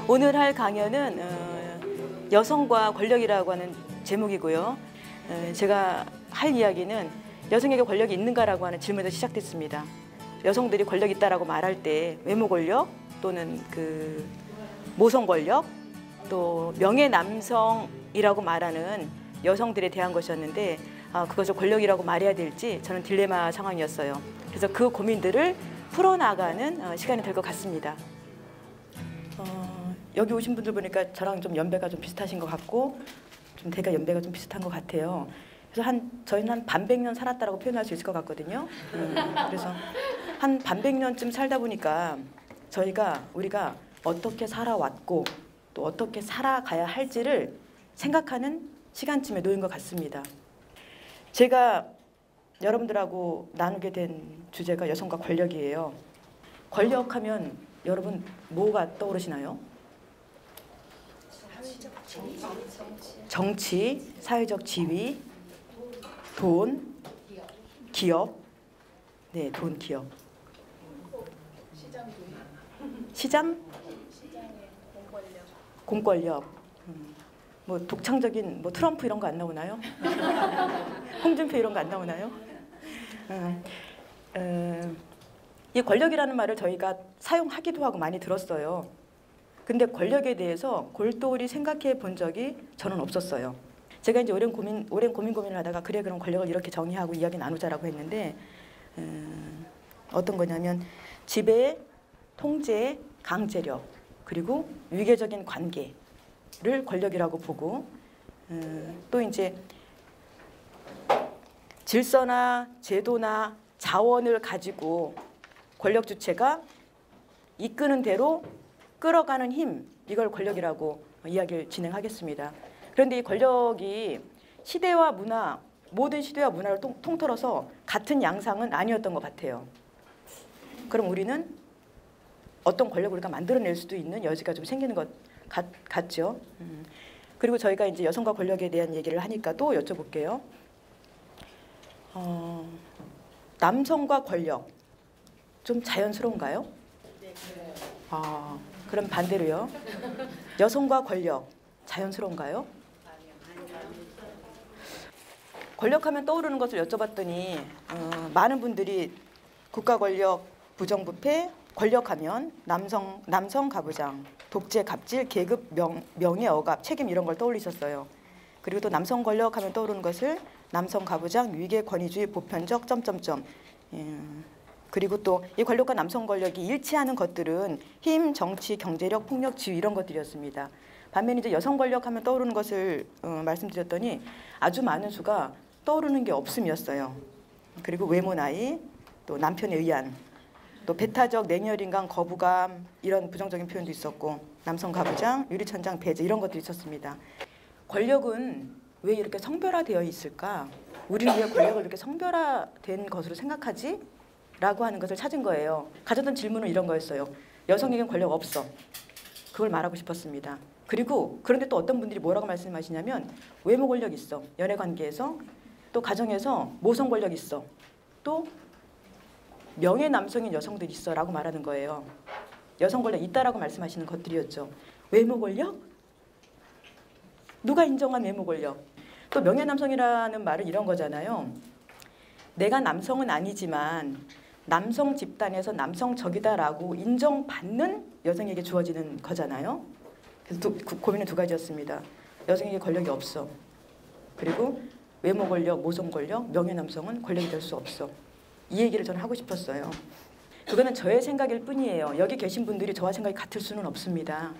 오늘 할 강연은 여성과 권력이라고 하는 제목이고요. 제가 할 이야기는 여성에게 권력이 있는가라고 하는 질문에서 시작됐습니다. 여성들이 권력이 있다라고 말할 때 외모 권력 또는 모성 권력 또 명예 남성이라고 말하는 여성들에 대한 것이었는데 그것을 권력이라고 말해야 될지 저는 딜레마 상황이었어요. 그래서 그 고민들을 풀어나가는 시간이 될 것 같습니다. 여기 오신 분들 보니까 저랑 좀 연배가 좀 비슷하신 것 같고 좀 대가 연배가 좀 비슷한 것 같아요. 그래서 저희는 한 반백년 살았다라고 표현할 수 있을 것 같거든요. 그래서 한 반백년쯤 살다 보니까 우리가 어떻게 살아왔고 또 어떻게 살아가야 할지를 생각하는 시간쯤에 놓인 것 같습니다. 제가 여러분들하고 나누게 된 주제가 여성과 권력이에요. 권력하면 여러분 뭐가 떠오르시나요? 정치, 사회적 지위, 돈, 기업. 네, 돈, 기업. 시장? 공권력. 뭐 독창적인 트럼프 이런 거 안 나오나요? 홍준표 이런 거 안 나오나요? 이 권력이라는 말을 저희가 사용하기도 하고 많이 들었어요. 근데 권력에 대해서 골똘히 생각해 본 적이 저는 없었어요. 제가 이제 오랜 고민을 하다가 그럼 권력을 이렇게 정의하고 이야기 나누자라고 했는데 어떤 거냐면 지배, 통제, 강제력 그리고 위계적인 관계를 권력이라고 보고 또 이제 질서나 제도나 자원을 가지고 권력 주체가 이끄는 대로 끌어가는 힘, 이걸 권력이라고 이야기를 진행하겠습니다. 그런데 이 권력이 시대와 문화, 모든 시대와 문화를 통틀어서 같은 양상은 아니었던 것 같아요. 그럼 우리는 어떤 권력을 우리가 만들어낼 수도 있는 여지가 좀 생기는 것 같죠. 그리고 저희가 이제 여성과 권력에 대한 얘기를 하니까 또 여쭤볼게요. 남성과 권력 좀 자연스러운가요? 네. 그럼 반대로요. 여성과 권력 자연스러운가요? 권력하면 떠오르는 것을 여쭤봤더니 많은 분들이 국가 권력, 부정부패, 권력하면 남성 가부장, 독재, 갑질, 계급, 명예 억압, 책임 이런 걸 떠올리셨어요. 그리고 또 남성 권력하면 떠오르는 것을 남성 가부장, 위계, 권위주의, 보편적, 그리고 또 이 권력과 남성 권력이 일치하는 것들은 힘, 정치, 경제력, 폭력, 지위 이런 것들이었습니다. 반면에 이제 여성 권력하면 떠오르는 것을 말씀드렸더니 아주 많은 수가 떠오르는 게 없음이었어요. 그리고 외모, 나이, 또 남편에 의한, 또 배타적, 냉혈인간, 거부감 이런 부정적인 표현도 있었고 남성 가부장, 유리천장, 배제 이런 것도 있었습니다. 권력은 왜 이렇게 성별화되어 있을까? 우리는 왜 권력을 이렇게 성별화된 것으로 생각하지? 라고 하는 것을 찾은 거예요. 가졌던 질문은 이런 거였어요. 여성에겐 권력 없어. 그걸 말하고 싶었습니다. 그런데 또 어떤 분들이 뭐라고 말씀하시냐면 외모 권력 있어. 연애 관계에서 또 가정에서 모성 권력 있어. 또 명예 남성인 여성들 있어 라고 말하는 거예요. 여성 권력 있다라고 말씀하시는 것들이었죠. 외모 권력? 누가 인정한 외모 권력? 또 명예 남성이라는 말은 이런 거잖아요. 내가 남성은 아니지만 남성 집단에서 남성적이다라고 인정받는 여성에게 주어지는 거잖아요. 그래서 고민은 두 가지였습니다. 여성에게 권력이 없어. 그리고 외모 권력, 모성 권력, 명예 남성은 권력이 될 수 없어. 이 얘기를 저는 하고 싶었어요. 그거는 저의 생각일 뿐이에요. 여기 계신 분들이 저와 생각이 같을 수는 없습니다.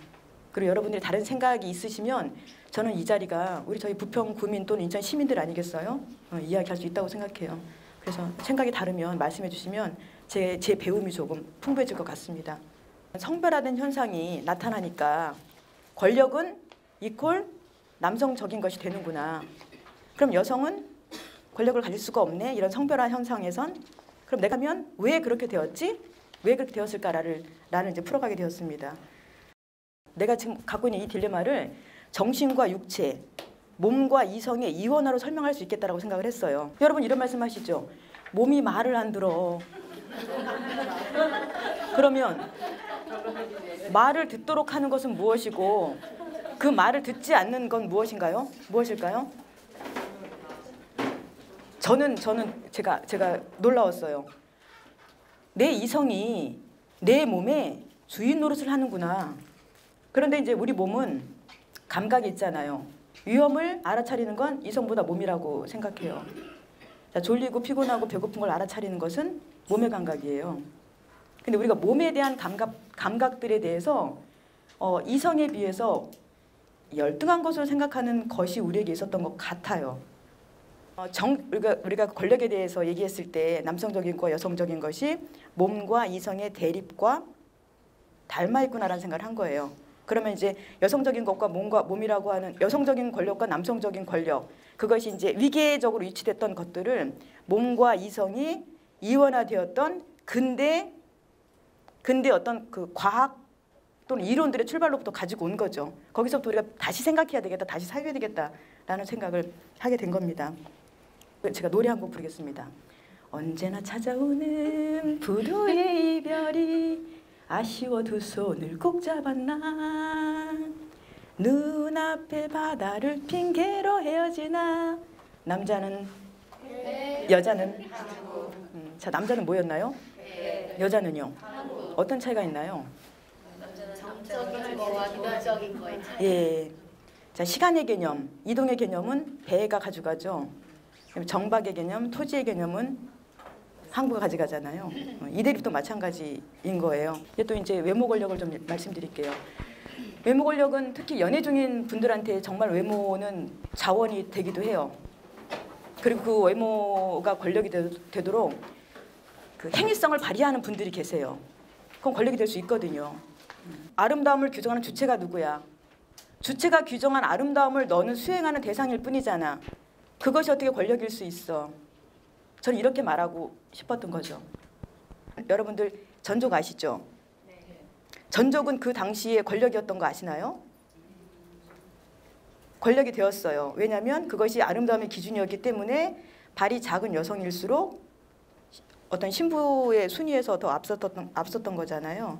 그리고 여러분들이 다른 생각이 있으시면 저는 이 자리가 저희 부평 구민 또는 인천 시민들 아니겠어요? 이야기할 수 있다고 생각해요. 그래서 생각이 다르면 말씀해 주시면 제 배움이 조금 풍부해질 것 같습니다. 성별화된 현상이 나타나니까 권력은 이퀄 남성적인 것이 되는구나. 그럼 여성은 권력을 가질 수가 없네. 이런 성별화 현상에선 그럼 내가 하면 왜 그렇게 되었지? 왜 그렇게 되었을까를 이제 풀어가게 되었습니다. 내가 지금 갖고 있는 이 딜레마를 정신과 육체, 몸과 이성의 이원화로 설명할 수 있겠다라고 생각을 했어요. 여러분 이런 말씀하시죠. 몸이 말을 안 들어. 그러면 말을 듣도록 하는 것은 무엇이고 그 말을 듣지 않는 건 무엇인가요? 무엇일까요? 저는 제가 놀라웠어요. 내 이성이 내 몸에 주인 노릇을 하는구나. 그런데 이제 우리 몸은 감각이 있잖아요. 위험을 알아차리는 건 이성보다 몸이라고 생각해요. 자, 졸리고 피곤하고 배고픈 걸 알아차리는 것은 몸의 감각이에요. 근데 우리가 몸에 대한 감각들에 대해서 이성에 비해서 열등한 것으로 생각하는 것이 우리에게 있었던 것 같아요. 우리가 권력에 대해서 얘기했을 때 남성적인 것과 여성적인 것이 몸과 이성의 대립과 닮아 있구나라는 생각을 한 거예요. 그러면 이제 여성적인 것과 몸이라고 하는 여성적인 권력과 남성적인 권력, 그것이 이제 위계적으로 위치됐던 것들을 몸과 이성이 이원화되었던 근대 어떤 그 과학 또는 이론들의 출발로부터 가지고 온 거죠. 거기서부터 우리가 다시 생각해야 되겠다, 다시 살려야 되겠다라는 생각을 하게 된 겁니다. 제가 노래 한 곡 부르겠습니다. 언제나 찾아오는 부도의 이별이 아쉬워 두 손을 꼭 잡았나 눈앞의 바다를 핑계로 헤어지나 남자는 여자는 자 남자는 뭐였나요? 여자는요? 어떤 차이가 있나요? 정적인 거와 이동적인 거의 차이. 예. 자 시간의 개념, 이동의 개념은 배가 가져가죠. 정박의 개념, 토지의 개념은 항구가 가져가잖아요. 이 대립도 마찬가지인 거예요. 또 이제 외모 권력을 좀 말씀드릴게요. 외모 권력은 특히 연애 중인 분들한테 정말 외모는 자원이 되기도 해요. 그리고 그 외모가 권력이 되도록 그 행위성을 발휘하는 분들이 계세요. 그건 권력이 될 수 있거든요. 아름다움을 규정하는 주체가 누구야? 주체가 규정한 아름다움을 너는 수행하는 대상일 뿐이잖아. 그것이 어떻게 권력일 수 있어? 저는 이렇게 말하고 싶었던 거죠. 여러분들 전족 아시죠? 전족은 그 당시에 권력이었던 거 아시나요? 권력이 되었어요. 왜냐하면 그것이 아름다움의 기준이었기 때문에 발이 작은 여성일수록 어떤 신부의 순위에서 더 앞섰던 거잖아요.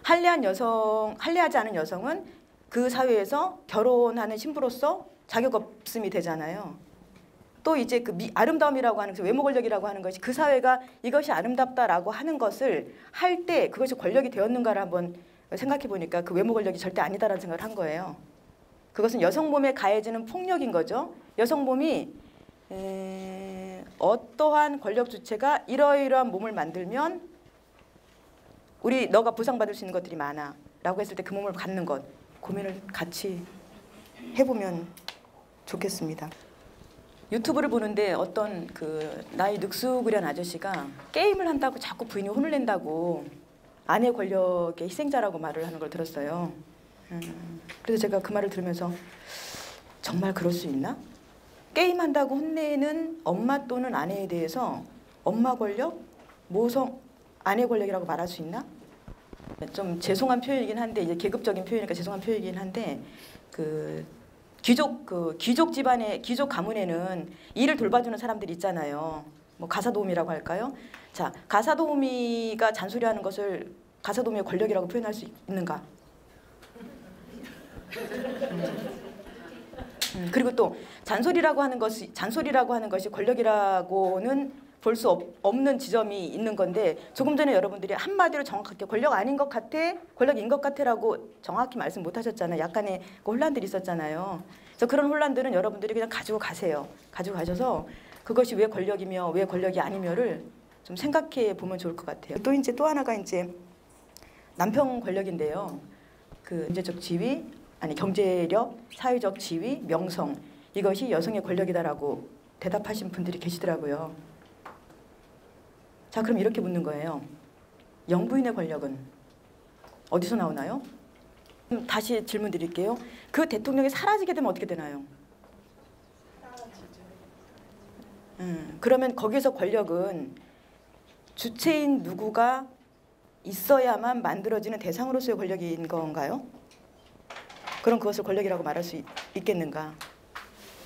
할례하지 않은 여성은 그 사회에서 결혼하는 신부로서 자격 없음이 되잖아요. 또 이제 그 아름다움이라고 하는 외모 권력이라고 하는 것이 그 사회가 이것이 아름답다라고 하는 것을 할 때 그것이 권력이 되었는가를 한번 생각해 보니까 그 외모 권력이 절대 아니다라는 생각을 한 거예요. 그것은 여성 몸에 가해지는 폭력인 거죠. 여성 몸이 어떠한 권력 주체가 이러이러한 몸을 만들면 너가 보상받을 수 있는 것들이 많아 라고 했을 때 그 몸을 갖는 것 고민을 같이 해보면 좋겠습니다. 유튜브를 보는데 어떤 그 나이 늑수그련 아저씨가 게임을 한다고 자꾸 부인이 혼을 낸다고 아내 권력의 희생자라고 말을 하는 걸 들었어요. 그래서 제가 그 말을 들으면서 정말 그럴 수 있나? 게임한다고 혼내는 엄마 또는 아내에 대해서 엄마 권력, 모성, 아내 권력이라고 말할 수 있나? 좀 죄송한 표현이긴 한데 이제 계급적인 표현이니까 죄송한 표현이긴 한데 귀족 집안의 귀족 가문에는 일을 돌봐주는 사람들이 있잖아요. 뭐 가사도우미라고 할까요? 자, 가사도우미가 잔소리하는 것을 가사도우미의 권력이라고 표현할 수 있는가? 그리고 또 잔소리라고 하는 것이 권력이라고는 볼 수 없는 지점이 있는 건데 조금 전에 여러분들이 한마디로 정확하게 권력 아닌 것 같아, 권력인 것 같아라고 정확히 말씀 못 하셨잖아요. 약간의 그 혼란들이 있었잖아요. 그래서 그런 혼란들은 여러분들이 그냥 가지고 가세요. 가지고 가셔서 그것이 왜 권력이며 왜 권력이 아니며를 좀 생각해 보면 좋을 것 같아요. 또 하나가 이제 남편 권력인데요. 그 경제적 지위, 아니 경제력, 사회적 지위, 명성 이것이 여성의 권력이다라고 대답하신 분들이 계시더라고요. 자, 그럼 이렇게 묻는 거예요. 영부인의 권력은 어디서 나오나요? 다시 질문 드릴게요. 그 대통령이 사라지게 되면 어떻게 되나요? 그러면 거기서 권력은 주체인 누구가 있어야만 만들어지는 대상으로서의 권력인 건가요? 그럼 그것을 권력이라고 말할 수 있겠는가?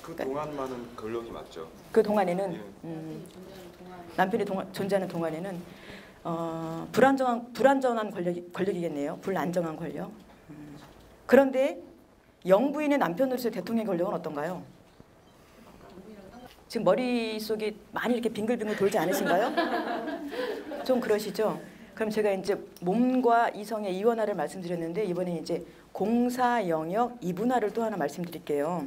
그 동안만은 권력이 맞죠. 그 동안에는 남편이 존재하는 동안에는 불안정한 권력이겠네요. 불안정한 권력. 그런데 영부인의 남편으로서의 대통령의 권력은 어떤가요? 지금 머릿속이 많이 이렇게 빙글빙글 돌지 않으신가요? 좀 그러시죠? 그럼 제가 이제 몸과 이성의 이원화를 말씀드렸는데 이번에 이제 공사 영역 이분화를 또 하나 말씀드릴게요.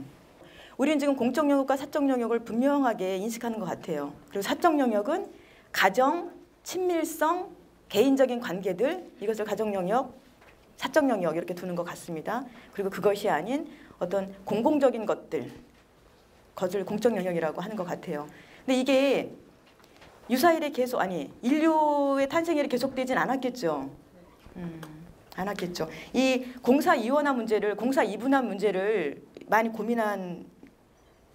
우리는 지금 공적 영역과 사적 영역을 분명하게 인식하는 것 같아요. 그리고 사적 영역은 가정, 친밀성, 개인적인 관계들, 이것을 가정 영역, 사적 영역 이렇게 두는 것 같습니다. 그리고 그것이 아닌 어떤 공공적인 것을 공적 영역이라고 하는 것 같아요. 근데 이게 유사일에 계속 인류의 탄생일에 계속되진 않았겠죠. 않았겠죠. 이 공사 이원화 문제를, 공사 이분화 문제를 많이 고민한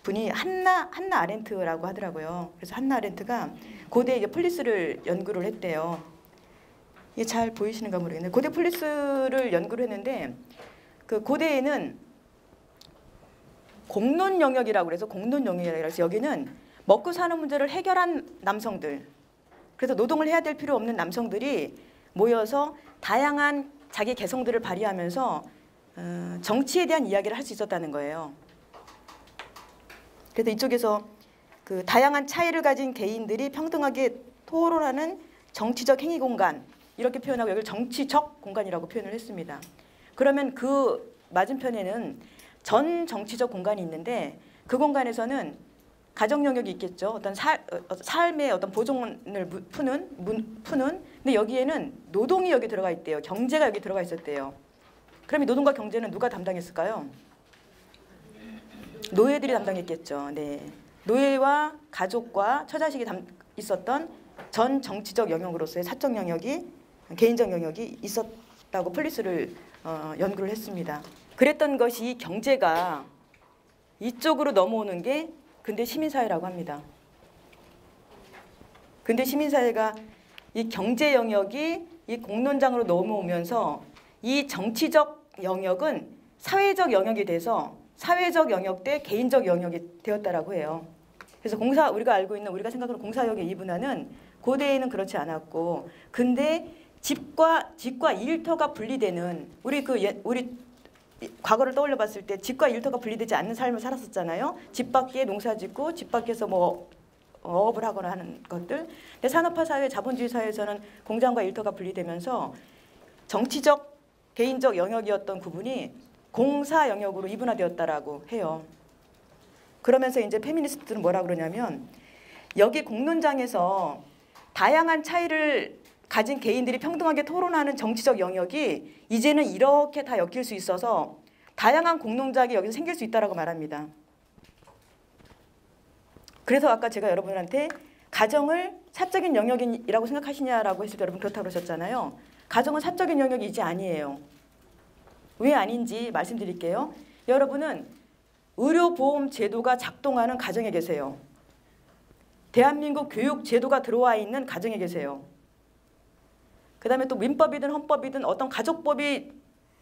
분이 한나 아렌트라고 하더라고요. 그래서 한나 아렌트가 고대 이제 폴리스를 연구를 했대요. 이게 잘 보이시는가 모르겠네요. 고대 폴리스를 연구를 했는데 그 고대에는 공론 영역이라고 그래서 공론 영역이라고 해서 여기는 먹고 사는 문제를 해결한 남성들, 그래서 노동을 해야 될 필요 없는 남성들이 모여서 다양한 자기 개성들을 발휘하면서 정치에 대한 이야기를 할 수 있었다는 거예요. 그래서 이쪽에서 그 다양한 차이를 가진 개인들이 평등하게 토론하는 정치적 행위 공간 이렇게 표현하고 여기를 정치적 공간이라고 표현을 했습니다. 그러면 그 맞은편에는 전 정치적 공간이 있는데 그 공간에서는 가정 영역이 있겠죠. 어떤 삶의 어떤 보존을 푸는. 근데 여기에는 노동이 여기 들어가 있대요. 경제가 여기 들어가 있었대요. 그럼 이 노동과 경제는 누가 담당했을까요? 노예들이 담당했겠죠. 네. 노예와 가족과 처자식이 있었던 전 정치적 영역으로서의 사적 영역이, 개인적 영역이 있었다고 폴리스를 연구를 했습니다. 그랬던 것이 경제가 이쪽으로 넘어오는 게 근대 시민사회라고 합니다. 근대 시민사회가 이 경제 영역이 이 공론장으로 넘어오면서 이 정치적 영역은 사회적 영역이 돼서 사회적 영역 대 개인적 영역이 되었다라고 해요. 그래서 우리가 알고 있는, 우리가 생각하는 공사역의 이분화는 고대에는 그렇지 않았고, 근데 집과 일터가 분리되는, 우리 과거를 떠올려 봤을 때 집과 일터가 분리되지 않는 삶을 살았었잖아요. 집 밖에 농사짓고 집 밖에서 뭐 어업을 하거나 하는 것들. 근데 산업화 사회, 자본주의 사회에서는 공장과 일터가 분리되면서 정치적, 개인적 영역이었던 구분이 공사 영역으로 이분화되었다라고 해요. 그러면서 이제 페미니스트들은 뭐라 그러냐면 여기 공론장에서 다양한 차이를 가진 개인들이 평등하게 토론하는 정치적 영역이 이제는 이렇게 다 엮일 수 있어서 다양한 공론장이 여기서 생길 수 있다라고 말합니다. 그래서 아까 제가 여러분한테 가정을 사적인 영역이라고 생각하시냐라고 했을 때 여러분 그렇다고 그러셨잖아요. 가정은 사적인 영역이 이제 아니에요. 왜 아닌지 말씀드릴게요. 여러분은 의료보험 제도가 작동하는 가정에 계세요. 대한민국 교육 제도가 들어와 있는 가정에 계세요. 그 다음에 또 민법이든 헌법이든 어떤 가족법이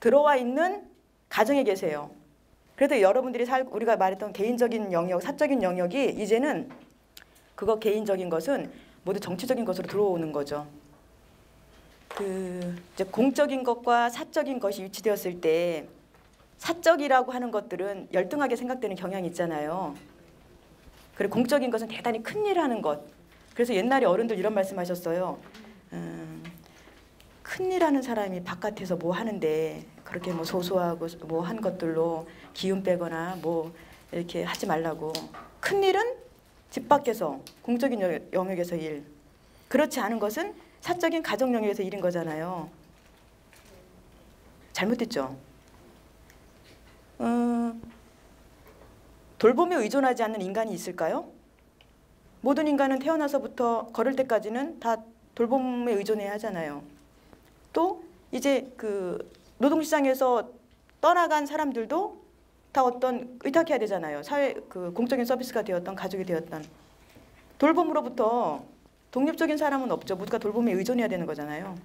들어와 있는 가정에 계세요. 그래도 여러분들이 우리가 말했던 개인적인 영역, 사적인 영역이 이제는 그거 개인적인 것은 모두 정치적인 것으로 들어오는 거죠. 이제 공적인 것과 사적인 것이 위치되었을 때 사적이라고 하는 것들은 열등하게 생각되는 경향이 있잖아요. 그리고 공적인 것은 대단히 큰일 하는 것. 그래서 옛날에 어른들 이런 말씀하셨어요. 큰일 하는 사람이 바깥에서 뭐 하는데 그렇게 뭐 소소하고 뭐 한 것들로 기운 빼거나 뭐 이렇게 하지 말라고. 큰일은 집 밖에서 공적인 영역에서 일. 그렇지 않은 것은 사적인 가정 영역에서 일인 거잖아요. 잘못됐죠? 돌봄에 의존하지 않는 인간이 있을까요? 모든 인간은 태어나서부터 걸을 때까지는 다 돌봄에 의존해야 하잖아요. 또 이제 그 노동시장에서 떠나간 사람들도 다 어떤 의탁해야 되잖아요. 사회 그 공적인 서비스가 되었던 가족이 되었던 돌봄으로부터 독립적인 사람은 없죠. 모두가 돌봄에 의존해야 되는 거잖아요.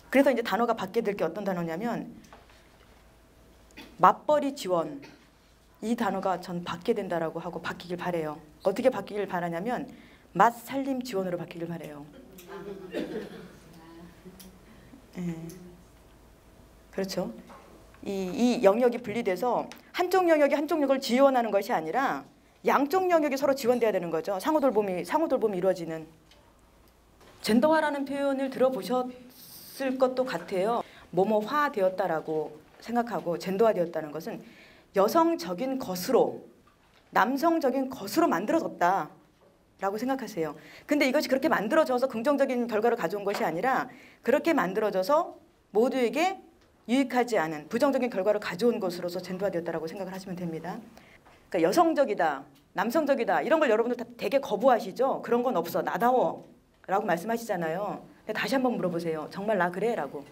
그래서 이제 단어가 바뀌게 될 게 어떤 단어냐면 맞벌이 지원, 이 단어가 전 바뀌게 된다라고 하고 바뀌길 바래요. 어떻게 바뀌길 바라냐면 맛살림 지원으로 바뀌길 바래요. 예. 그렇죠. 이 영역이 분리돼서 한쪽 영역이 한쪽 영역을 지원하는 것이 아니라 양쪽 영역이 서로 지원돼야 되는 거죠. 상호돌봄이 이루어지는. 젠더화라는 표현을 들어보셨을 것도 같아요. 뭐뭐화 되었다라고 생각하고 젠더화되었다는 것은 여성적인 것으로 남성적인 것으로 만들어졌다라고 생각하세요. 근데 이것이 그렇게 만들어져서 긍정적인 결과를 가져온 것이 아니라 그렇게 만들어져서 모두에게 유익하지 않은 부정적인 결과를 가져온 것으로서 젠더화되었다라고 생각을 하시면 됩니다. 그러니까 여성적이다, 남성적이다 이런 걸 여러분들 다 되게 거부하시죠? 그런 건 없어, 나다워 라고 말씀하시잖아요. 다시 한번 물어보세요. 정말 나 그래? 라고.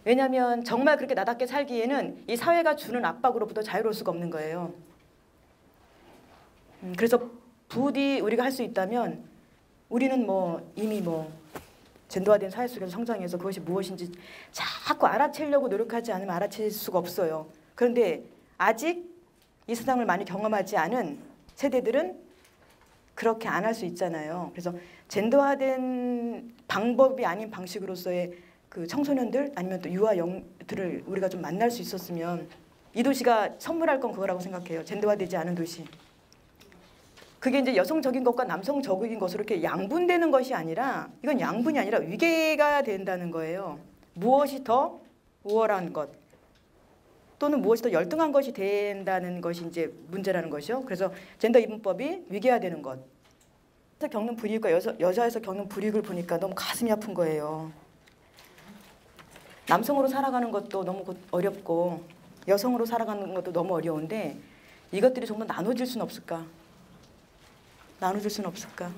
왜냐하면 정말 그렇게 나답게 살기에는 이 사회가 주는 압박으로부터 자유로울 수가 없는 거예요. 그래서 부디 우리가 할 수 있다면 우리는 이미 젠더화된 사회 속에서 성장해서 그것이 무엇인지 자꾸 알아채려고 노력하지 않으면 알아챌 수가 없어요. 그런데 아직 이 세상을 많이 경험하지 않은 세대들은 그렇게 안 할 수 있잖아요. 그래서 젠더화된 방법이 아닌 방식으로서의 그 청소년들 아니면 또 유아영들을 우리가 좀 만날 수 있었으면 이 도시가 선물할 건 그거라고 생각해요. 젠더화되지 않은 도시. 그게 이제 여성적인 것과 남성적인 것으로 이렇게 양분되는 것이 아니라 이건 양분이 아니라 위계가 된다는 거예요. 무엇이 더 우월한 것 또는 무엇이 더 열등한 것이 된다는 것이 이제 문제라는 것이요. 그래서 젠더 이분법이 위계화되는 것. 겪는 불이익과 여자에서 겪는 불이익을 보니까 너무 가슴이 아픈 거예요. 남성으로 살아가는 것도 너무 어렵고 여성으로 살아가는 것도 너무 어려운데 이것들이 좀 더 나눠질 수는 없을까? 나눠질 수는 없을까?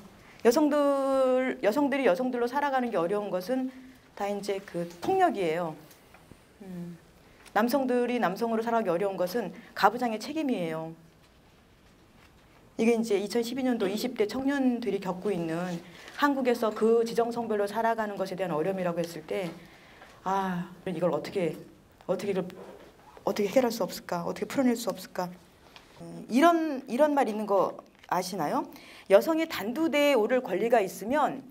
여성들이 여성들로 살아가는 게 어려운 것은 다 이제 그 폭력이에요. 남성들이 남성으로 살아가기 어려운 것은 가부장의 책임이에요. 이게 이제 2012년도 20대 청년들이 겪고 있는 한국에서 그 지정성별로 살아가는 것에 대한 어려움이라고 했을 때 이걸 어떻게 해결할 수 없을까? 어떻게 풀어낼 수 없을까? 이런 말 있는 거 아시나요? 여성이 단두대에 오를 권리가 있으면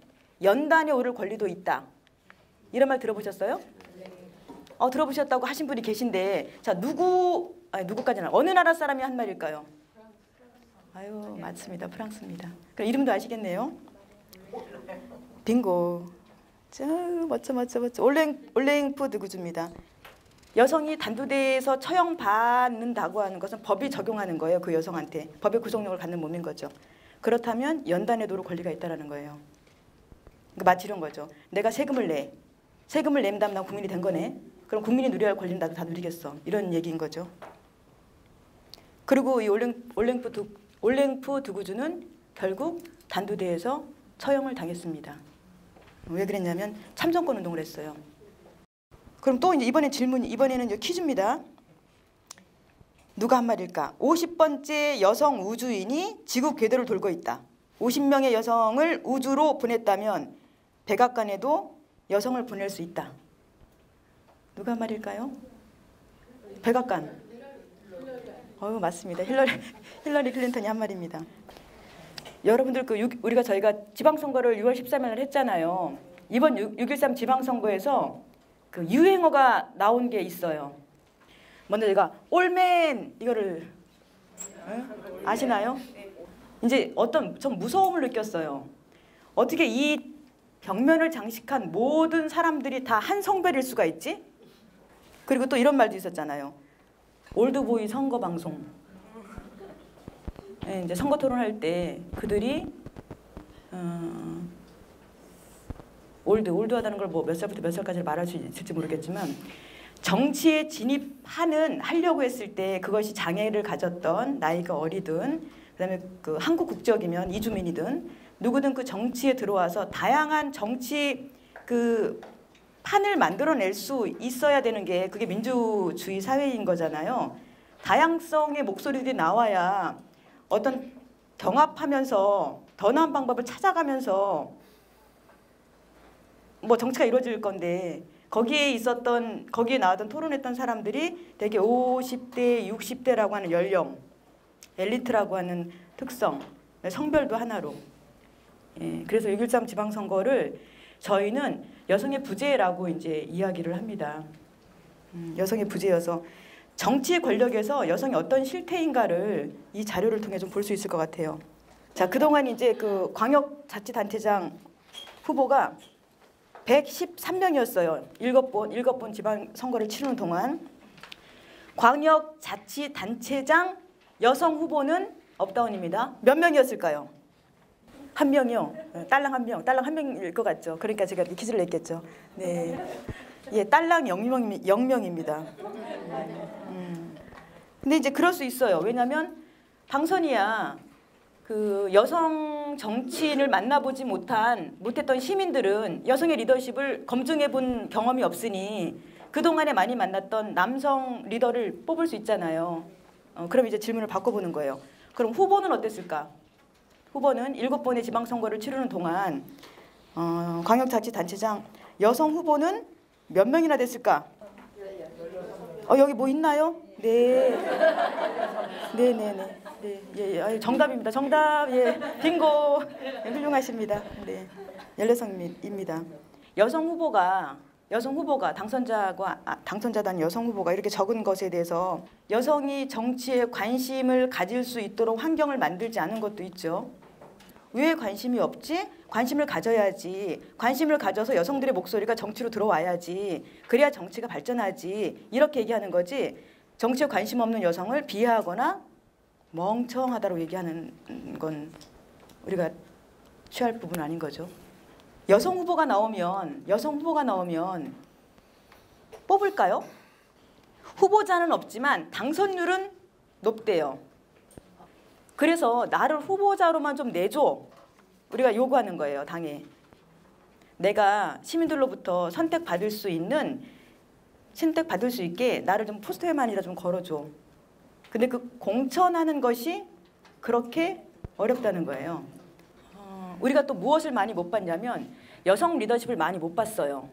연단에 오를 권리도 있다. 이런 말 들어보셨어요? 들어보셨다고 하신 분이 계신데 자 누구까지나 어느 나라 사람이 한 말일까요? 아유 맞습니다. 프랑스입니다. 그럼 이름도 아시겠네요. 빙고. 자 멋져. 올랭프 드구주입니다. 여성이 단두대에서 처형받는다고 하는 것은 법이 적용하는 거예요. 그 여성한테. 법의 구속력을 갖는 몸인 거죠. 그렇다면 연단에 오를 권리가 있다는 거예요. 그러니까 마치 이런 거죠. 내가 세금을 낸 다음 난 국민이 된 거네. 그럼 국민이 누려야 할 권리는 나도 다 누리겠어. 이런 얘기인 거죠. 그리고 이 올랭프 드구주는 결국 단두대에서 처형을 당했습니다. 왜 그랬냐면 참정권 운동을 했어요. 그럼 또 이번에는 퀴즈입니다. 누가 한 말일까? 50번째 여성 우주인이 지구 궤도를 돌고 있다. 50명의 여성을 우주로 보냈다면 백악관에도 여성을 보낼 수 있다. 누가 한 말일까요? 백악관. 맞습니다. 힐러리 클린턴이 한 말입니다. 여러분들 저희가 지방선거를 6월 13일 날 했잖아요. 이번 6.13 지방선거에서 그 유행어가 나온 게 있어요. 먼저 제가 올맨 이거를 아시나요? 이제 좀 무서움을 느꼈어요. 어떻게 이 벽면을 장식한 모든 사람들이 다 한 성별일 수가 있지? 그리고 또 이런 말도 있었잖아요. 올드보이 선거 방송. 이제 선거 토론할 때 그들이 올드하다는 걸 몇 살부터 몇 살까지 말할 수 있을지 모르겠지만 정치에 하려고 했을 때 그것이 장애를 가졌던 나이가 어리든 그다음에 그 한국 국적이면 이주민이든 누구든 그 정치에 들어와서 다양한 정치 그 판을 만들어낼 수 있어야 되는 게 그게 민주주의 사회인 거잖아요. 다양성의 목소리들이 나와야 어떤 경합하면서 더 나은 방법을 찾아가면서 정치가 이루어질 건데 거기에 나왔던 토론했던 사람들이 되게 50대, 60대라고 하는 연령, 엘리트라고 하는 특성, 성별도 하나로 예, 그래서 6.13 지방선거를 저희는 여성의 부재라고 이제 이야기를 합니다. 여성의 부재여서 정치 권력에서 여성이 어떤 실태인가를 이 자료를 통해 좀 볼 수 있을 것 같아요. 자, 그동안 이제 그 광역자치단체장 후보가 113명이었어요. 7번 지방선거를 치르는 동안. 광역자치단체장 여성 후보는 업다운입니다. 몇 명이었을까요? 한 명이요. 딸랑 한 명. 딸랑 한 명일 것 같죠. 그러니까 제가 이렇게 퀴즈를 냈겠죠. 네. 예, 딸랑 0명입니다. 근데 이제 그럴 수 있어요. 왜냐하면 당선이야. 그 여성 정치인을 만나보지 못했던 시민들은 여성의 리더십을 검증해 본 경험이 없으니 그동안에 많이 만났던 남성 리더를 뽑을 수 있잖아요. 그럼 이제 질문을 바꿔보는 거예요. 그럼 후보는 어땠을까? 후보는 7번의 지방선거를 치르는 동안 광역자치단체장 여성 후보는 몇 명이나 됐을까? 여기 뭐 있나요? 네. 네네네. 네, 예, 정답입니다. 정답, 예, 빙고. 네, 훌륭하십니다. 네, 16명입니다. 여성 후보가 당선자단 여성 후보가 이렇게 적은 것에 대해서 여성이 정치에 관심을 가질 수 있도록 환경을 만들지 않은 것도 있죠. 왜 관심이 없지? 관심을 가져야지. 관심을 가져서 여성들의 목소리가 정치로 들어와야지. 그래야 정치가 발전하지. 이렇게 얘기하는 거지. 정치에 관심 없는 여성을 비하하거나 멍청하다고 얘기하는 건 우리가 취할 부분 아닌 거죠. 여성 후보가 나오면 뽑을까요? 후보자는 없지만 당선율은 높대요. 그래서 나를 후보자로만 좀 내줘. 우리가 요구하는 거예요, 당에. 내가 시민들로부터 선택받을 수 있게 나를 좀 포스터에만이라 좀 걸어줘. 근데 그 공천하는 것이 그렇게 어렵다는 거예요. 우리가 또 무엇을 많이 못 봤냐면 여성 리더십을 많이 못 봤어요.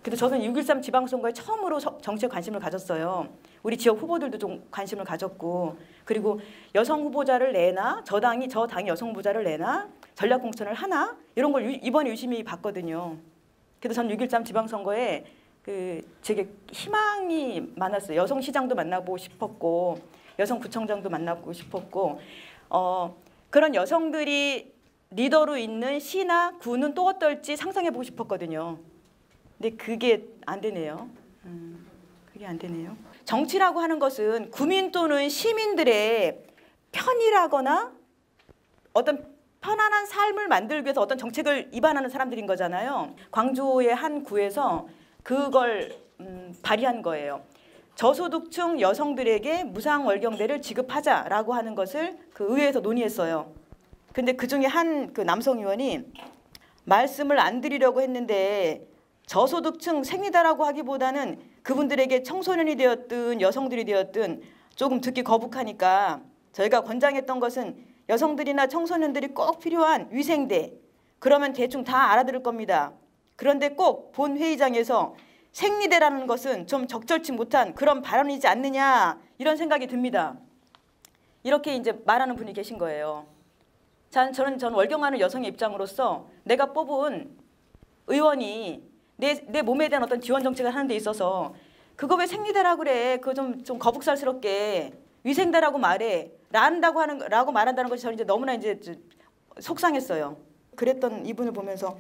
그래서 저는 6.13 지방선거에 처음으로 정치에 관심을 가졌어요. 우리 지역 후보들도 좀 관심을 가졌고, 그리고 여성 후보자를 내나 저 당이 여성 후보자를 내나 전략 공천을 하나 이런 걸 이번에 유심히 봤거든요. 그래서 저는 6.13 지방선거에 되게 희망이 많았어요. 여성 시장도 만나보고 싶었고 여성 구청장도 만나고 싶었고 그런 여성들이 리더로 있는 시나 구는 또 어떨지 상상해보고 싶었거든요. 근데 그게 안 되네요. 그게 안 되네요. 정치라고 하는 것은 구민 또는 시민들의 편이라거나 어떤 편안한 삶을 만들기 위해서 어떤 정책을 입안하는 사람들인 거잖아요. 광주의 한 구에서 그걸 발의한 거예요. 저소득층 여성들에게 무상 월경대를 지급하자라고 하는 것을 그 의회에서 논의했어요. 근데 그중에 한 그 남성 의원이 말씀을 안 드리려고 했는데 저소득층 생리다라고 하기보다는 그분들에게 청소년이 되었든 여성들이 되었든 조금 듣기 거북하니까 저희가 권장했던 것은 여성들이나 청소년들이 꼭 필요한 위생대, 그러면 대충 다 알아들을 겁니다. 그런데 꼭 본회의장에서 생리대라는 것은 좀 적절치 못한 그런 발언이지 않느냐 이런 생각이 듭니다. 이렇게 이제 말하는 분이 계신 거예요. 저는 월경하는 여성의 입장으로서 내가 뽑은 의원이 내 몸에 대한 어떤 지원 정책을 하는 데 있어서 그거 왜 생리대라고 그래? 그거 좀 거북살스럽게 위생대라고 말해. 라고 말한다는 것이 저는 이제 너무나 이제 속상했어요. 그랬던 이분을 보면서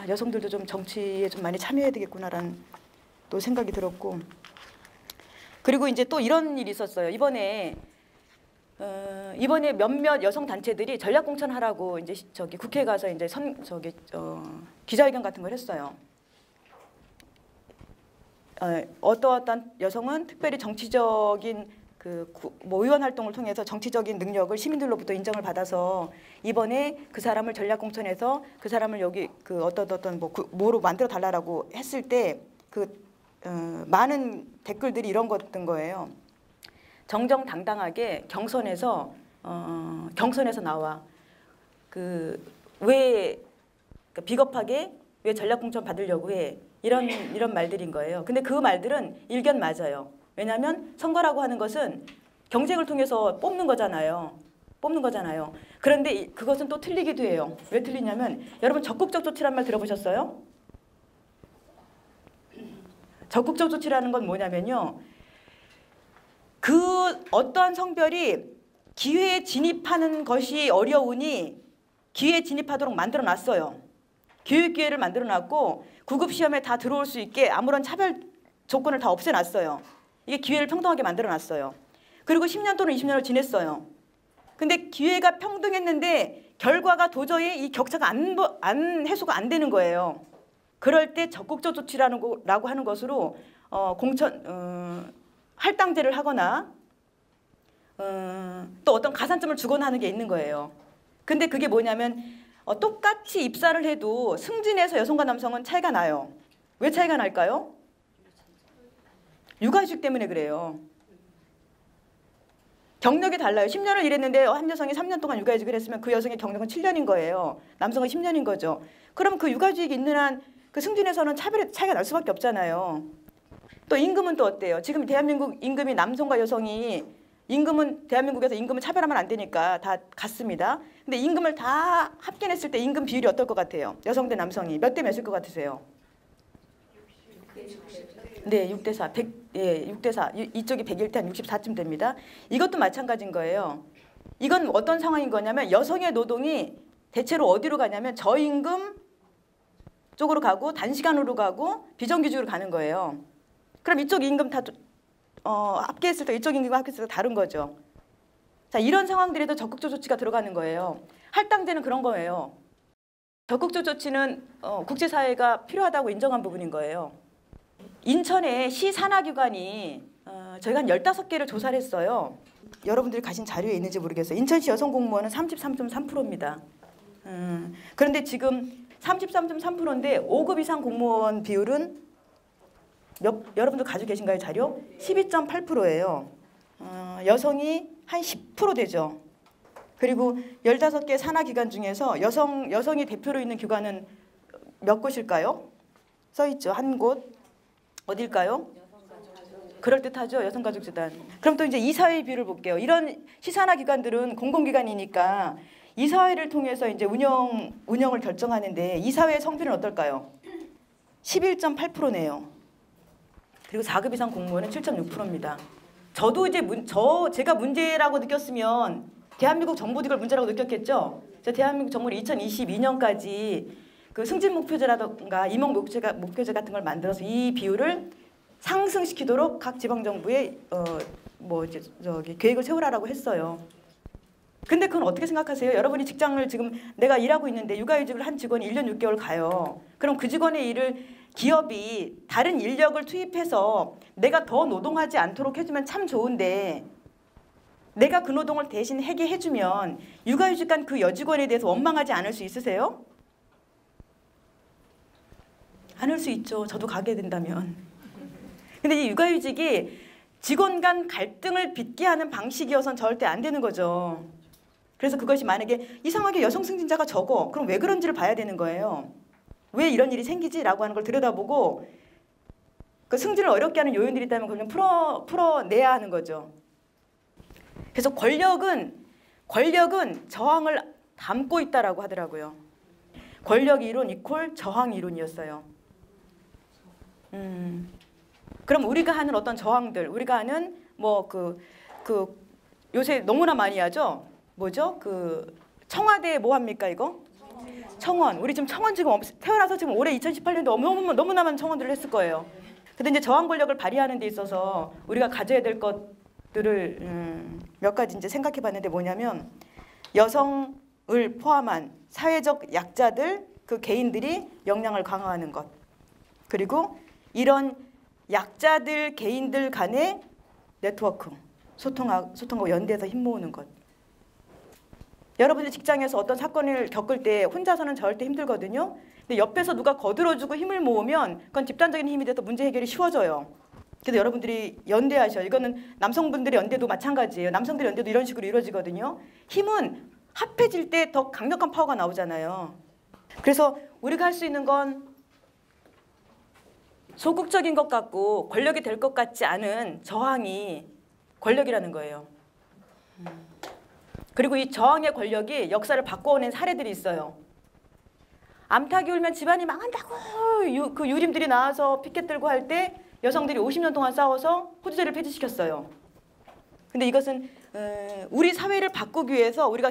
여성들도 좀 정치에 좀 많이 참여해야 되겠구나라는 또 생각이 들었고, 그리고 이제 또 이런 일이 있었어요. 이번에 몇몇 여성 단체들이 전략 공천하라고 이제 국회에 가서 이제 기자회견 같은 걸 했어요. 어떠한 여성은 특별히 정치적인 의원 활동을 통해서 정치적인 능력을 시민들로부터 인정을 받아서 이번에 그 사람을 전략 공천해서 그 사람을 여기 어떤 뭐로 만들어 달라라고 했을 때 많은 댓글들이 이런 거였던 거예요. 정정당당하게 경선에서 나와 왜 비겁하게 왜 전략 공천 받으려고 해, 이런 말들인 거예요. 근데 그 말들은 일견 맞아요. 왜냐하면 선거라고 하는 것은 경쟁을 통해서 뽑는 거잖아요. 뽑는 거잖아요. 그런데 그것은 또 틀리기도 해요. 왜 틀리냐면 여러분 적극적 조치란 말 들어보셨어요? 적극적 조치라는 건 뭐냐면요. 그 어떠한 성별이 기회에 진입하는 것이 어려우니 기회에 진입하도록 만들어 놨어요. 교육 기회를 만들어 놨고 구급 시험에 다 들어올 수 있게 아무런 차별 조건을 다 없애 놨어요. 이게 기회를 평등하게 만들어 놨어요. 그리고 10년 또는 20년을 지냈어요. 근데 기회가 평등했는데 결과가 도저히 이 격차가 해소가 안 되는 거예요. 그럴 때 적극적 조치라고 하는 것으로 할당제를 하거나 또 어떤 가산점을 주거나 하는 게 있는 거예요. 근데 그게 뭐냐면 똑같이 입사를 해도 승진에서 여성과 남성은 차이가 나요. 왜 차이가 날까요? 육아휴직 때문에 그래요. 경력이 달라요. 10년을 일했는데 한 여성이 3년 동안 육아휴직을 했으면 그 여성의 경력은 7년인 거예요. 남성은 10년인 거죠. 그럼 그 육아휴직이 있는 한 그 승진에서는 차이가 날 수밖에 없잖아요. 또 임금은 또 어때요? 지금 대한민국 임금이 남성과 여성이 임금은 대한민국에서 임금은 차별하면 안 되니까 다 같습니다. 근데 임금을 다 합계냈을 때 임금 비율이 어떨 것 같아요? 여성 대 남성이 몇 대 몇일 것 같으세요? 네, 6대 4. 6대 4. 이쪽이 100일 때 한 64쯤 됩니다. 이것도 마찬가지인 거예요. 이건 어떤 상황인 거냐면 여성의 노동이 대체로 어디로 가냐면 저임금 쪽으로 가고 단시간으로 가고 비정규직으로 가는 거예요. 그럼 이쪽 임금 다 합계했을 때 이쪽 임금과 합계했을 때 다른 거죠. 자, 이런 상황들에도 적극적 조치가 들어가는 거예요. 할당제는 그런 거예요. 적극적 조치는 국제사회가 필요하다고 인정한 부분인 거예요. 인천에 시 산하기관이 저희가 한 15개를 조사를 했어요. 여러분들이 가신 자료에 있는지 모르겠어요. 인천시 여성 공무원은 33.3%입니다. 그런데 지금 33.3%인데 5급 이상 공무원 비율은 여러분들 가지고 계신가요, 자료? 12.8%예요. 여성이 한 10% 되죠. 그리고 15개 산하기관 중에서 여성이 대표로 있는 기관은 몇 곳일까요? 써있죠. 한 곳. 어딜까요? 그럴듯하죠. 여성가족재단. 그럼 또 이제 이사회 비율을 볼게요. 이런 시산하기관들은 공공기관이니까 이사회를 통해서 이제 운영을 결정하는데 이사회 성비는 어떨까요? 11.8%네요. 그리고 4급 이상 공무원은 7.6%입니다. 저도 이제 제가 문제라고 느꼈으면 대한민국 정부도 이걸 문제라고 느꼈겠죠. 대한민국 정부는 2022년까지 그 승진 목표제라든가 임용 목표제 같은 걸 만들어서 이 비율을 상승시키도록 각 지방 정부에 계획을 세우라고 했어요. 근데 그건 어떻게 생각하세요? 여러분이 직장을 지금 내가 일하고 있는데 육아휴직을 한 직원이 1년 6개월 가요. 그럼 그 직원의 일을 기업이 다른 인력을 투입해서 내가 더 노동하지 않도록 해주면 참 좋은데 내가 그 노동을 대신 하게 해주면 육아휴직한 그 여직원에 대해서 원망하지 않을 수 있으세요? 않을 수 있죠. 저도 가게 된다면. 근데 이 육아휴직이 직원 간 갈등을 빚게 하는 방식이어서는 절대 안 되는 거죠. 그래서 그것이 만약에 이상하게 여성 승진자가 적어. 그럼 왜 그런지를 봐야 되는 거예요. 왜 이런 일이 생기지라고 하는 걸 들여다보고 그 승진을 어렵게 하는 요인들이 있다면 그걸 좀 풀어내야 하는 거죠. 그래서 권력은 저항을 담고 있다라고 하더라고요. 권력 이론 이퀄 저항 이론이었어요. 그럼 우리가 하는 어떤 저항들, 우리가 하는 요새 너무나 많이 하죠. 뭐죠? 청와대 뭐 합니까 이거? 청원. 우리 지금 청원 지금 태어나서 지금 올해 2018년도 너무나 많은 청원들을 했을 거예요. 근데 이제 저항 권력을 발휘하는 데 있어서 우리가 가져야 될 것들을 몇 가지 이제 생각해 봤는데 뭐냐면 여성을 포함한 사회적 약자들 그 개인들이 역량을 강화하는 것. 그리고 이런 약자들 개인들 간의 네트워크, 소통하고 연대해서 힘 모으는 것. 여러분들 직장에서 어떤 사건을 겪을 때 혼자서는 절대 힘들거든요. 근데 옆에서 누가 거들어주고 힘을 모으면 그건 집단적인 힘이 돼서 문제 해결이 쉬워져요. 그래서 여러분들이 연대하셔. 이거는 남성분들의 연대도 마찬가지예요. 남성들의 연대도 이런 식으로 이루어지거든요. 힘은 합해질 때 더 강력한 파워가 나오잖아요. 그래서 우리가 할 수 있는 건 소극적인 것 같고 권력이 될 것 같지 않은 저항이 권력이라는 거예요. 그리고 이 저항의 권력이 역사를 바꿔오는 사례들이 있어요. 암탉이 울면 집안이 망한다고 그 유림들이 나와서 피켓 들고 할 때 여성들이 50년 동안 싸워서 호주제를 폐지시켰어요. 근데 이것은 우리 사회를 바꾸기 위해서 우리가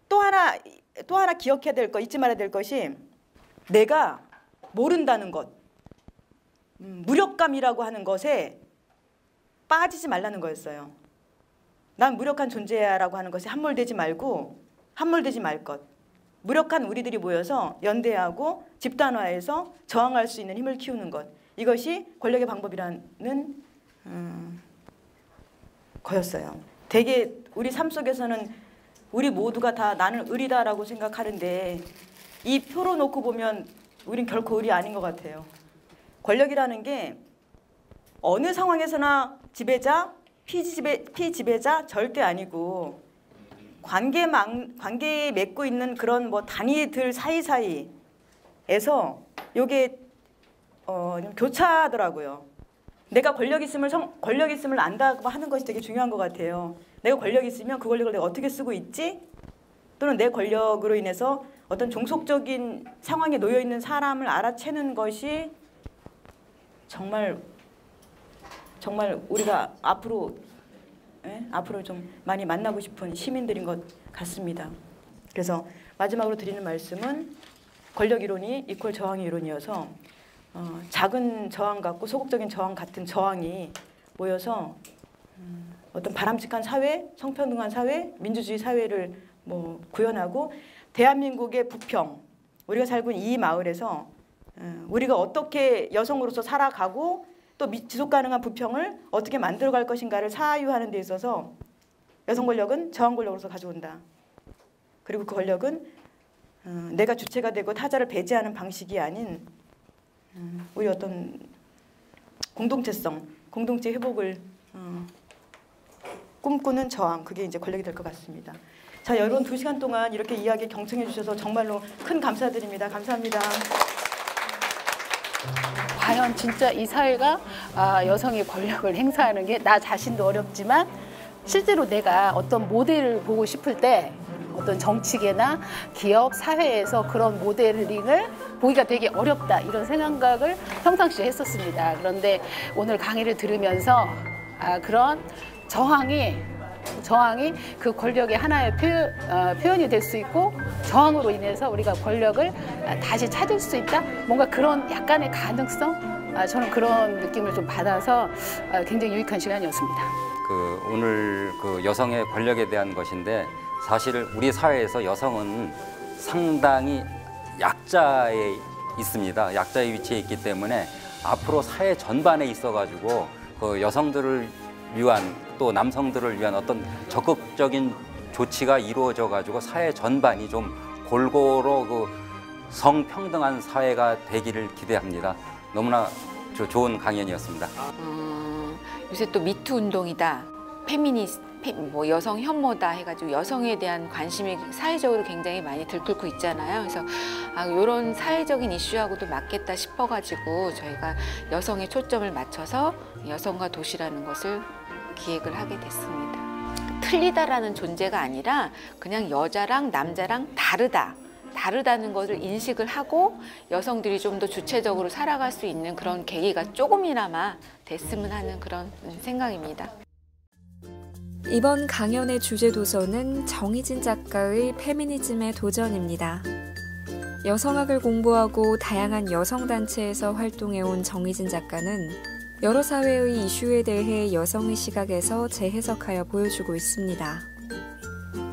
또 하나 기억해야 될 것, 잊지 말아야 될 것이 내가 모른다는 것, 무력감이라고 하는 것에 빠지지 말라는 거였어요. 난 무력한 존재야라고 하는 것에 함몰되지 말 것. 무력한 우리들이 모여서 연대하고 집단화해서 저항할 수 있는 힘을 키우는 것. 이것이 권력의 방법이라는 거였어요. 되게 우리 삶 속에서는 우리 모두가 다 나는 을이다라고 생각하는데 이 표로 놓고 보면 우린 결코 을이 아닌 것 같아요. 권력이라는 게 어느 상황에서나 지배자, 피지배자 절대 아니고 관계에 맺고 있는 그런 뭐 단위들 사이사이에서 이게 좀 교차하더라고요. 내가 권력 있음을 안다고 하는 것이 되게 중요한 것 같아요. 내가 권력이 있으면 그 권력을 내가 어떻게 쓰고 있지? 또는 내 권력으로 인해서 어떤 종속적인 상황에 놓여 있는 사람을 알아채는 것이 정말 우리가 앞으로 좀 많이 만나고 싶은 시민들인 것 같습니다. 그래서 마지막으로 드리는 말씀은 권력 이론이 이퀄 저항 이론이어서 작은 저항 같고 소극적인 저항 같은 저항이 모여서 어떤 바람직한 사회, 성평등한 사회, 민주주의 사회를 구현하고 대한민국의 부평, 우리가 살고 있는 이 마을에서 우리가 어떻게 여성으로서 살아가고 또 지속가능한 부평을 어떻게 만들어갈 것인가를 사유하는 데 있어서 여성 권력은 저항 권력으로서 가져온다. 그리고 그 권력은 내가 주체가 되고 타자를 배제하는 방식이 아닌 우리 어떤 공동체성, 공동체 회복을 꿈꾸는 저항, 그게 이제 권력이 될 것 같습니다. 자, 여러분 2시간 동안 이렇게 이야기 경청해 주셔서 정말로 큰 감사드립니다. 감사합니다. 과연 진짜 이 사회가 여성의 권력을 행사하는 게 나 자신도 어렵지만 실제로 내가 어떤 모델을 보고 싶을 때 어떤 정치계나 기업, 사회에서 그런 모델링을 보기가 되게 어렵다 이런 생각을 평상시에 했었습니다. 그런데 오늘 강의를 들으면서 그런 저항이 그 권력의 하나의 표현이 될 수 있고 저항으로 인해서 우리가 권력을 다시 찾을 수 있다? 뭔가 그런 약간의 가능성? 저는 그런 느낌을 좀 받아서 굉장히 유익한 시간이었습니다. 오늘 여성의 권력에 대한 것인데 사실 우리 사회에서 여성은 상당히 약자에 있습니다. 약자의 위치에 있기 때문에 앞으로 사회 전반에 있어가지고 여성들을 위한 또 남성들을 위한 어떤 적극적인 조치가 이루어져 가지고 사회 전반이 좀 골고루 성평등한 사회가 되기를 기대합니다. 너무나 좋은 강연이었습니다. 요새 또 미투 운동이다, 여성 혐오다 해가지고 여성에 대한 관심이 사회적으로 굉장히 많이 들끓고 있잖아요. 그래서 이런 사회적인 이슈하고도 맞겠다 싶어가지고 저희가 여성에 초점을 맞춰서 여성과 도시라는 것을 기획을 하게 됐습니다. 틀리다라는 존재가 아니라 그냥 여자랑 남자랑 다르다는 것을 인식을 하고 여성들이 좀 더 주체적으로 살아갈 수 있는 그런 계기가 조금이나마 됐으면 하는 그런 생각입니다. 이번 강연의 주제 도서는 정희진 작가의 페미니즘의 도전입니다. 여성학을 공부하고 다양한 여성단체에서 활동해온 정희진 작가는 여러 사회의 이슈에 대해 여성의 시각에서 재해석하여 보여주고 있습니다.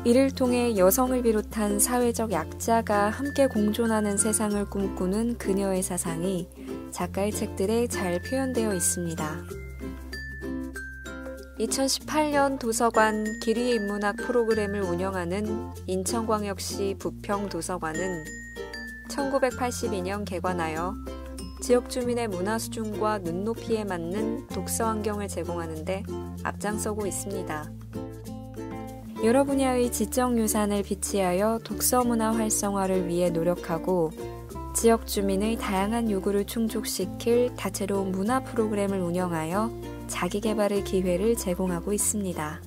이를 통해 여성을 비롯한 사회적 약자가 함께 공존하는 세상을 꿈꾸는 그녀의 사상이 작가의 책들에 잘 표현되어 있습니다. 2018년 도서관 길이의 인문학 프로그램을 운영하는 인천광역시 부평도서관은 1982년 개관하여 지역 주민의 문화 수준과 눈높이에 맞는 독서 환경을 제공하는 데 앞장서고 있습니다. 여러 분야의 지적 유산을 비치하여 독서 문화 활성화를 위해 노력하고 지역 주민의 다양한 요구를 충족시킬 다채로운 문화 프로그램을 운영하여 자기 개발의 기회를 제공하고 있습니다.